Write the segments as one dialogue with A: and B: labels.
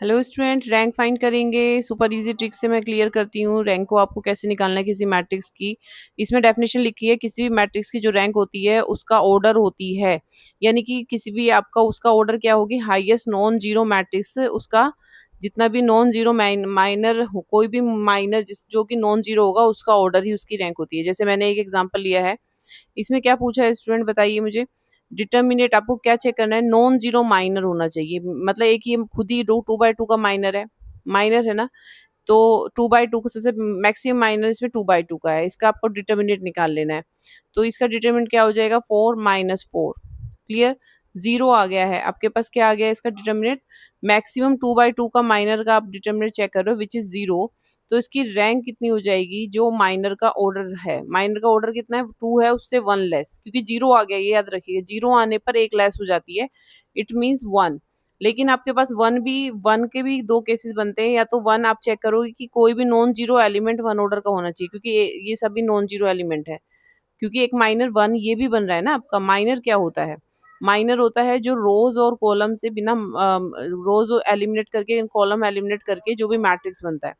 A: Hello student, rank find करेंगे। Super easy trick से मैं क्लियर करती हूँ रैंक को आपको कैसे निकालना है किसी मैट्रिक्स की। इसमें डेफिनेशन लिखी है, किसी भी मैट्रिक्स की जो रैंक होती है उसका ऑर्डर होती है, यानी कि किसी भी आपका उसका ऑर्डर क्या होगी, हाईएस्ट नॉन जीरो मैट्रिक्स उसका जितना भी नॉन जीरो माइनर हो, कोई भी माइनर जिस जो कि नॉन जीरो होगा उसका ऑर्डर ही उसकी रैंक होती है। जैसे मैंने एक एग्जाम्पल लिया है, इसमें क्या पूछा है स्टूडेंट बताइए मुझे। डिटर्मिनेट आपको क्या चेक करना है, नॉन जीरो माइनर होना चाहिए, मतलब एक ये खुद ही टू बाई टू का माइनर है ना। तो टू बाई टू का सबसे मैक्सिमम माइनर इसमें टू बाई टू का है, इसका आपको डिटर्मिनेट निकाल लेना है। तो इसका डिटर्मिनेंट क्या हो जाएगा, 4 - 4। क्लियर, जीरो आ गया है आपके पास। क्या आ गया है इसका determinate, maximum two by two का माइनर का आप डिटर्मिनेट चेक कर रहे हो विच इज जीरो। तो इसकी रैंक कितनी हो जाएगी, जो माइनर का ऑर्डर है, माइनर का ऑर्डर कितना है, टू है, उससे वन लेस, क्योंकि जीरो आ गया, ये याद रखिए, जीरो आने पर एक लेस हो जाती है, इट मीन्स वन। लेकिन आपके पास वन के भी दो केसेस बनते हैं, या तो वन आप चेक करोगे कि कोई भी non zero element one order का होना चाहिए, क्योंकि ये सभी नॉन जीरो एलिमेंट है। क्योंकि एक माइनर वन ये भी बन रहा है ना आपका। माइनर क्या होता है, माइनर होता है जो रोज और कॉलम से बिना रोज एलिमिनेट करके, कॉलम एलिमिनेट करके जो भी मैट्रिक्स बनता है।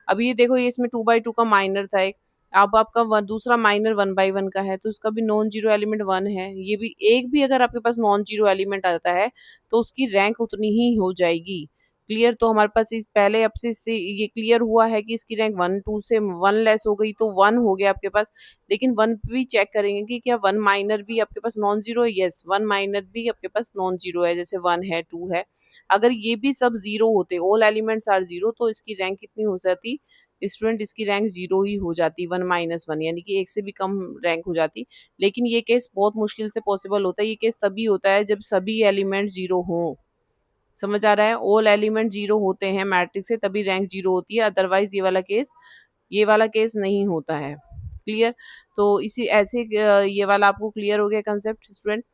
A: अब ये देखो, ये इसमें टू बाई टू का माइनर था एक, अब आपका दूसरा माइनर वन बाई वन का है, तो उसका भी नॉन जीरो एलिमेंट वन है। ये भी एक भी अगर आपके पास नॉन जीरो एलिमेंट आता है तो उसकी रैंक उतनी ही हो जाएगी। क्लियर, तो हमारे पास इस पहले अब से इससे ये क्लियर हुआ है कि इसकी रैंक वन टू से वन लेस हो गई, तो वन हो गया आपके पास। लेकिन वन भी चेक करेंगे कि क्या वन माइनर भी आपके पास नॉन जीरो है। यस, वन माइनर भी आपके पास नॉन जीरो है, जैसे वन है, टू है। अगर ये भी सब जीरो होते, ऑल एलिमेंट्स आर जीरो, तो इसकी रैंक कितनी हो जाती स्टूडेंट, इसकी रैंक जीरो ही हो जाती, 1 - 1, यानी कि एक से भी कम रैंक हो जाती। लेकिन ये केस बहुत मुश्किल से पॉसिबल होता है। ये केस तभी होता है जब सभी एलिमेंट जीरो हों। समझ आ रहा है, ऑल एलिमेंट जीरो होते हैं मैट्रिक्स से, तभी रैंक जीरो होती है, अदरवाइज ये वाला केस नहीं होता है। क्लियर, तो इसी ऐसे ये वाला आपको क्लियर हो गया कंसेप्ट स्टूडेंट।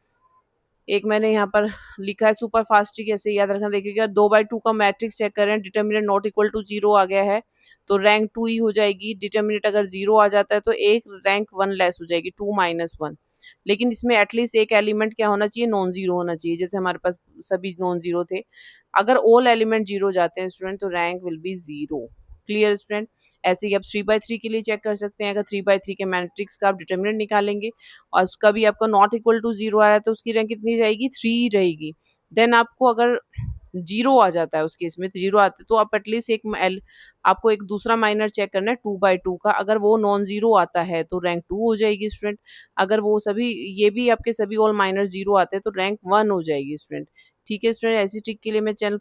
A: एक मैंने यहाँ पर लिखा है सुपर फास्ट ट्रिक, ऐसे याद रखना। देखिएगा, 2/2 का मैट्रिक्स चेक करें, determinant not equal to zero आ गया है तो रैंक टू ही हो जाएगी। डिटर्मिनेंट अगर जीरो आ जाता है तो एक रैंक वन लेस हो जाएगी, 2 - 1। लेकिन इसमें एटलीस्ट एक एलिमेंट क्या होना चाहिए, नॉन जीरो होना चाहिए, जैसे हमारे पास सभी नॉन जीरो थे। अगर ऑल एलिमेंट जीरो जाते हैं स्टूडेंट तो rank will be zero. Clear student, ऐसे ही आप 3/3 के लिए चेक कर सकते हैं। अगर 3/3 के मैट्रिक्स का आप डिटर्मिनेंट निकालेंगे और उसका भी आपका नॉट इक्वल टू जीरो आ रहा है तो उसकी रैंक कितनी रहेगी, 3 रहेगी। देन आपको अगर जीरो आ जाता है, उस केस में जीरो आते तो आप एटलीस्ट आपको एक दूसरा माइनर चेक करना है 2/2 का। अगर वो नॉन जीरो आता है तो रैंक टू हो जाएगी स्टूडेंट। अगर वो सभी ये भी आपके सभी ऑल माइनर जीरो आते हैं तो रैंक वन हो जाएगी स्टूडेंट। ठीक है स्टूडेंट, ऐसी ट्रिक के लिए मैं चैनल